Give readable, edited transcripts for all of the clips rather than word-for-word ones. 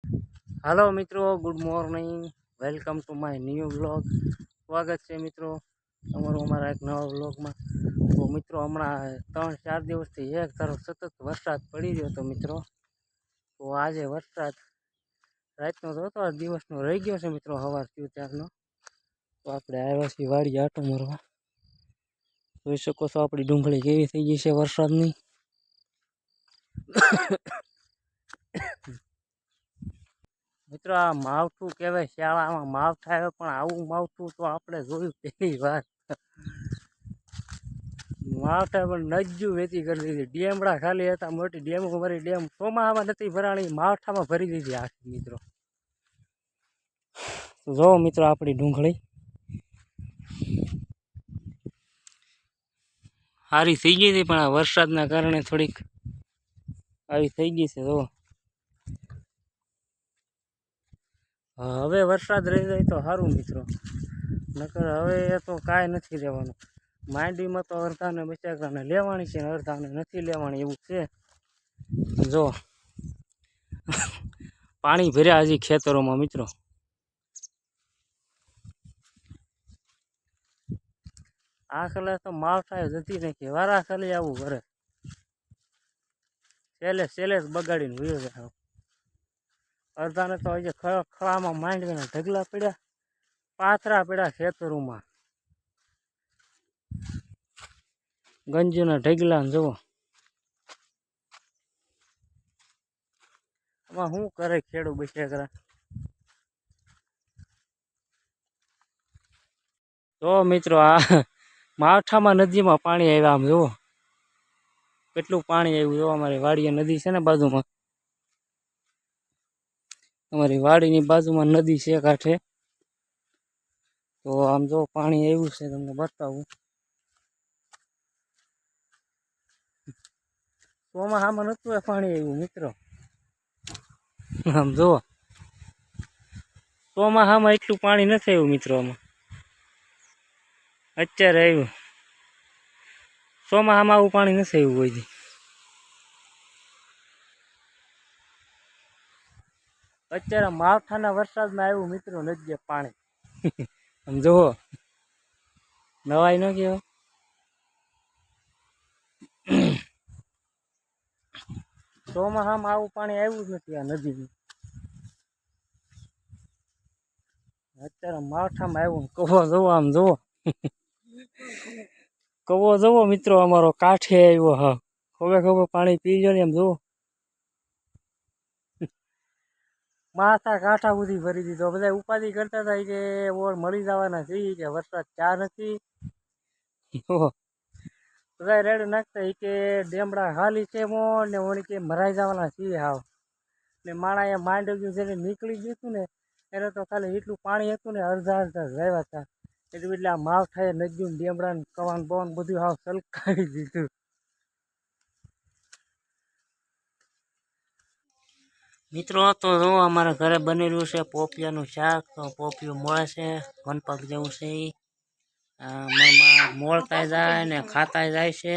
Hello मित्रों, good morning. Welcome to my new vlog. स्वागत है मित्रों તમારું અમારા એક નવા વ્લોગમાં। તો મિત્રો હમણાં 3-4 દિવસથી એક ધારો સતત વરસાદ પડી રહ્યો હતો મિત્રો। તો આજે વરસાદ રાતનો તો હતો, દિવસનો રહી ગયો છે મિત્રો, સવાર થયું ત્યારનો। તો આપણે આવ્યા છીએ વાડી આટો મારવા। જોઈ શકો છો આપણી ડુંગળી કેવી થઈ ગઈ છે વરસાદની। મિત્રો આ માવઠું કહેવાય, શાળામાં માવઠા આવે, પણ આવું માવઠું તો આપણે જોયું પહેલી વાર। માવઠા પણ નજ્જુ વેચી કરી દીધી। ડેમડા ખાલી હતા, મોટી ડેમો ભરી, ડેમ ચોમાસામાં નથી ભરાણી, માવઠામાં ભરી દીધી આખી મિત્રો। તો જો મિત્રો આપણી ડુંગળી સારી થઈ ગઈ હતી, પણ આ વરસાદના કારણે થોડીક આવી થઈ ગઈ છે। જો હવે વરસાદ રહી જાય તો સારું મિત્રો, નકર હવે તો કાંઈ નથી રહેવાનું। માંડીમાં તો અડધાને બચારાને લેવાની છે ને અડધાને નથી લેવાની, એવું છે। જો પાણી ભર્યા હજી ખેતરોમાં મિત્રો। આ ખલે તો માવઠાએ જતી નાખી, વારા ખાલી આવું કરે, છેલ્લે જ બગાડીને વયો જાય। અડધાને તો હજી ખળામાં માંડવીને ઢગલા પડ્યા, પાથરા પડ્યા ખેતરોમાં, ગંજીના ઢગલા ને જુઓ। આમાં શું કરે ખેડૂત બિચારા। તો મિત્રો આ માવઠામાં નદીમાં પાણી આવ્યા, આમ જુઓ કેટલું પાણી આવ્યું। જો અમારી વાડીએ નદી છે ને બાજુમાં, અમારી વાડીની બાજુમાં નદી છે કાંઠે। તો આમ જો પાણી આવ્યું છે, તમને બતાવું। ચોમાસામાં નતું પાણી આવ્યું મિત્રો, આમ જુઓ ચોમાસામાં એટલું પાણી નથી આવ્યું મિત્રો, આમાં અત્યારે આવ્યું। ચોમાસામાં આવું પાણી નથી આવ્યું કોઈ દી। અત્યારે માવઠાના વરસાદમાં આવ્યું મિત્રો નદીએ પાણી। આમ જુઓ, નવાઈ ન કહેવાય। ચોમાસામાં આવું પાણી આવ્યું જ નથી આ નદીમાં, અત્યારે માવઠામાં આવ્યું। કવો જુઓ, આમ જુઓ કવો જુઓ મિત્રો, અમારો કાંઠે આવ્યો। હા, ખોબે પાણી પી ગયો ને, એમ જુઓ માથા કાંઠા સુધી ભરી દીધો। બધા ઉપાધિ કરતા હતા કે ઓર મળી જવાના છે, કે વરસાદ ચા નથી। બધા રેડ નાખતા કે ડેમડા ખાલી છે ને ઓણી કે મરાઈ જવાના છીએ હાવ। ને માણા એ માંડવ્યું જેને નીકળી ગયું હતું ને, એને તો ખાલી એટલું પાણી હતું ને, અડધા રહ્યા હતા એટલે આ માવઠાએ નજ્યું ડેમડા ને કવાન બવાન બધું હાવ સલકાવી દીધું। મિત્રો તો જો અમારા ઘરે બનેલું છે પોપિયાનું શાક। તો પોપિયું મળે છે, વનપગ જેવું છે, મોળતા જાય ને ખાતા જાય છે।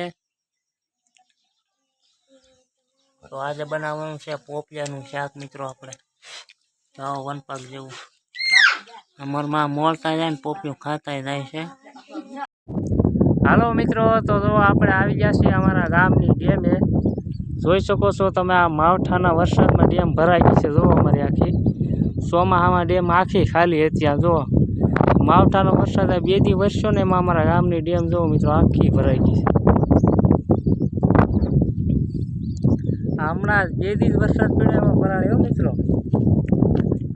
તો આજે બનાવવાનું છે પોપિયાનું શાક મિત્રો આપણે। તો વનપગ જેવું અમારમાં મોળતા જાય ને પોપિયું ખાતા જાય છે। હાલો મિત્રો, તો જો આપણે આવી ગયા છીએ અમારા ગામની ડેમે। જોઈ શકો છો તમે, આ માવઠાના વરસાદમાં ડેમ ભરાઈ ગઈ છે। જુઓ અમારી આખી ચોમાસામાં ડેમ આખી ખાલી હતી। આ જુઓ માવઠાનો વરસાદ 2 દી વરસ્યો ને, એમાં અમારા ગામની ડેમ જુઓ મિત્રો આખી ભરાઈ ગઈ છે। હમણાં 2 દી વરસાદ પડ્યો એમાં ભરાયો મિત્રો,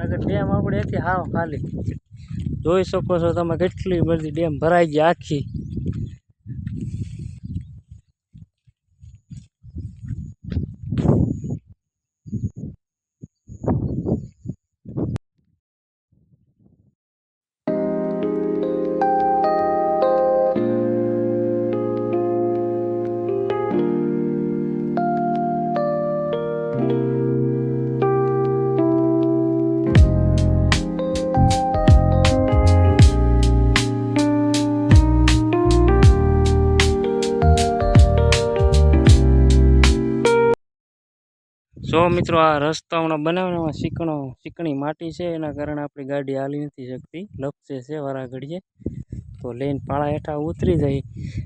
અગર ડેમ આપણે હતી હાવ ખાલી। જોઈ શકો છો તમે કેટલી બધી ડેમ ભરાઈ ગઈ આખી। જો મિત્રો આ રસ્તો હમણાં બનાવવામાં ચીકણી માટી છે, એના કારણે આપણી ગાડી હાલી નથી શકતી, લપસે છે વારા ઘડીએ. તો લઈને પાળા હેઠા ઉતરી જાય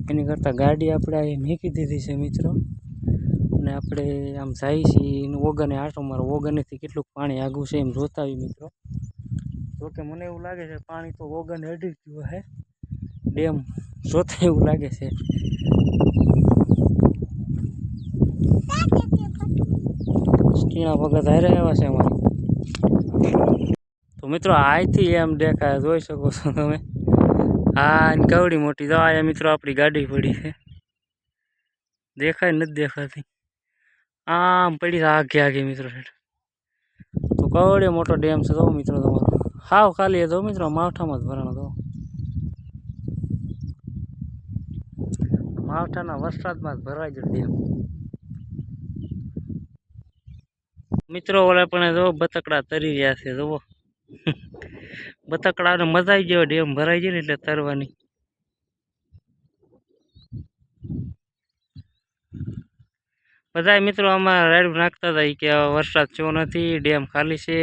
એની કરતાં ગાડી આપણે અહીં મૂકી દીધી છે મિત્રો. અને આપણે આમ જાય છીએ ઓગને આંટો મારો, ઓગનેથી કેટલું પાણી આગું છે એમ જોતા હોય મિત્રો. જોકે મને એવું લાગે છે પાણી તો ઓગને અડી ગયું હે ડેમ, જોતા એવું લાગે છે. સ્ટીણા વખત હારે આવ્યા છે અમારે. તો મિત્રો અહીંથી એમ દેખાય, જોઈ શકો છો તમે. હા કવડી મોટી તો આ મિત્રો આપણી ગાડી પડી છે, દેખાય નથી દેખાતી, આમ પડી આગે આગે મિત્રો. તો કવડે મોટો ડેમ છે તો મિત્રો તમારો, હાવ ખાલી હતો મિત્રો, માવઠામાં જ ભરાણો હતો. માવઠાના વરસાદમાં જ ભરાઈ ગયો ડેમ મિત્રો. ઓલા પણ જો બતકડા તરી રહ્યા છે, જુઓ બતકડાને મજા આવી ગયો, ડેમ ભરાઈ ગયો ને એટલે તરવાની. બધા મિત્રો આમાં રાઈડ નાખતા હતા કે વરસાદ થયો નથી, ડેમ ખાલી છે,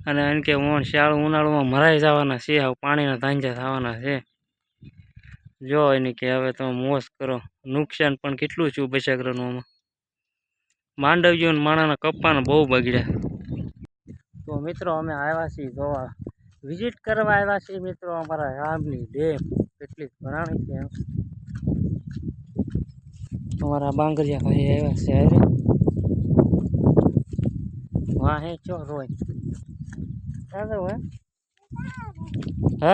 અને એમ કે શિયાળું ઉનાળુમાં મરાઈ જવાના છે, પાણીના ધાંજા થવાના છે. જો એની કે હવે તમે મોજ કરો, નુકસાન પણ કેટલું છું બચાગરાનું. આમાં માંડવીઓ માણાના કપ્પાને બહુ બગડ્યા. તો મિત્રો અમે આવ્યા છીએ જોવા, વિઝિટ કરવા આવ્યા છીએ મિત્રો અમારા ગામની ડેમ કેટલી ભરાણી છે. અમારા બાંગરિયા ભાઈ આવ્યા છે અરે વાહ હે ચો રોય હે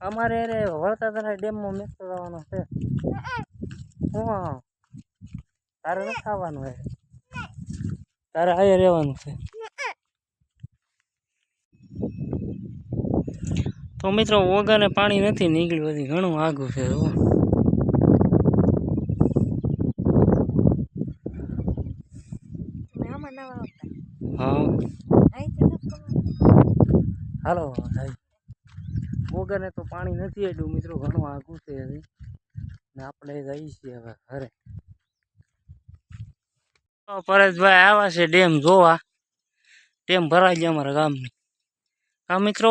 અમારે અરે વળતાદરા ડેમમાં મિક્સ થવાનો છે. તારે નથી ખાવાનું, તારે અહીંયા રહેવાનું છે. તો મિત્રો ઓગાને પાણી નથી નીકળ્યું, હજી ઘણું આગું છે. હા હાલો ઓગાને તો પાણી નથી એટલું મિત્રો, ઘણું આગું છે હજી, ને આપણે જઈએ છીએ હવે ઘરે. પરેશભાઈ આવ્યા છે ડેમ જોવા, ડેમ ભરાઈ ગયા અમારા ગામની. હા મિત્રો,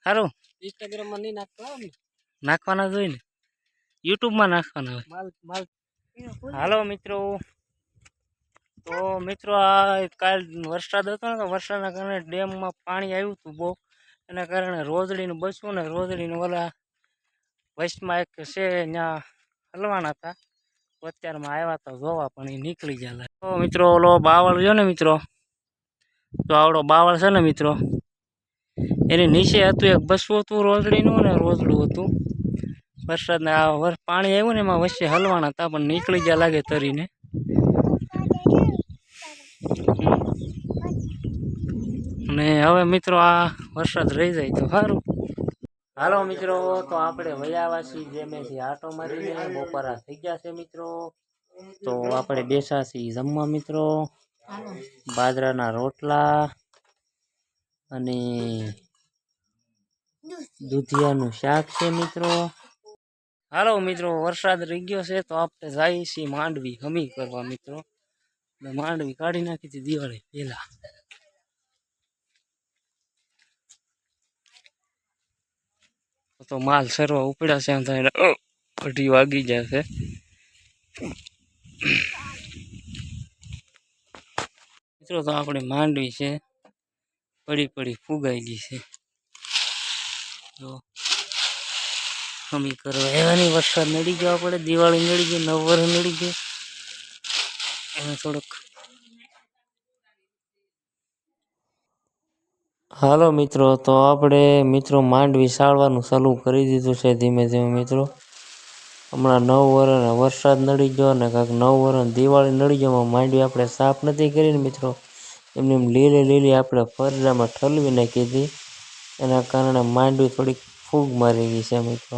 સારું ઇન્સ્ટાગ્રામમાં નહીં નાખતા, નાખવાના જોઈએ ને, યુટ્યુબમાં નાખવાના હોય. હાલો મિત્રો, તો મિત્રો આ કાલ વરસાદ હતો ને, તો વરસાદના કારણે ડેમમાં પાણી આવ્યું હતું બહુ, એના કારણે રોજડીનું બસવું ને રોજડીનું ઓલા વચમાં એક છે ત્યાં હલવાના હતા. તો અત્યારમાં આવ્યા હતા જોવા, પણ એ નીકળી ગયા. તો મિત્રો ઓલો બાવળ રહ્યો ને મિત્રો, તો આવડો બાવળ છે ને મિત્રો, એની નીચે હતું એક બસવું હતું રોજડીનું, ને રોજડું હતું. વરસાદના પાણી આવ્યું ને એમાં વચ્ચે હલવાના હતા, પણ નીકળી ગયા લાગે તરીને. અને હવે મિત્રો આ વરસાદ રહી જાય તો સારું. હાલો મિત્રો, તો આપણે વયાવાસી જે મેં આટો મારીને બપોરા થઈ ગયા છે મિત્રો. તો આપણે બેસા છીએ જમવા મિત્રો, બાજરાના રોટલા અને દૂધિયાનું શાક છે મિત્રો. હાલો મિત્રો, વરસાદ રહી ગયો છે તો આપણે જઈએ છીએ માંડવી હમી કરવા મિત્રો. માંડવી કાઢી નાખી હતી દિવાળી પહેલા. તો માલ સરવા ઉપડ્યા છે, એમ થાય 2:30 વાગી જશે. મિત્રો તો આપણે માંડવી છે પડી ફુગાયેલી છે. તો હમી કરવા એવાની વરસાદ નડી ગયો, આપણે દિવાળી નડી ગઈ, નવ વર્ષ નડી ગઈ, એને થોડોક. હાલો મિત્રો, તો આપણે મિત્રો માંડવી સાળવાનું ચાલુ કરી દીધું છે ધીમે ધીમે મિત્રો. હમણાં 9 વર્ષ વરસાદ નડી ગયો ને કાંઈક 9 વર્ષ દિવાળી નડી ગયો, માંડવી આપણે સાફ નથી કરીને મિત્રો, એમને લીલી આપણે ફરજામાં ઠલવી નાખી હતી, એના કારણે માંડવી થોડીક ફૂગ મારી ગઈ છે મિત્રો.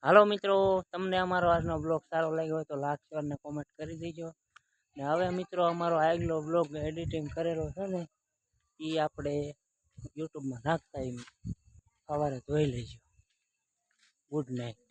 હાલો મિત્રો, તમને અમારો આજનો બ્લોગ સારો લાગ્યો હોય તો લાઈક શેર ને કોમેન્ટ કરી દેજો. ને હવે મિત્રો અમારો આગલો બ્લોગ એડિટિંગ કરેલો છે ને એ આપણે યુટ્યુબમાં નાખતા સવારે જોઈ લેજો. Good night.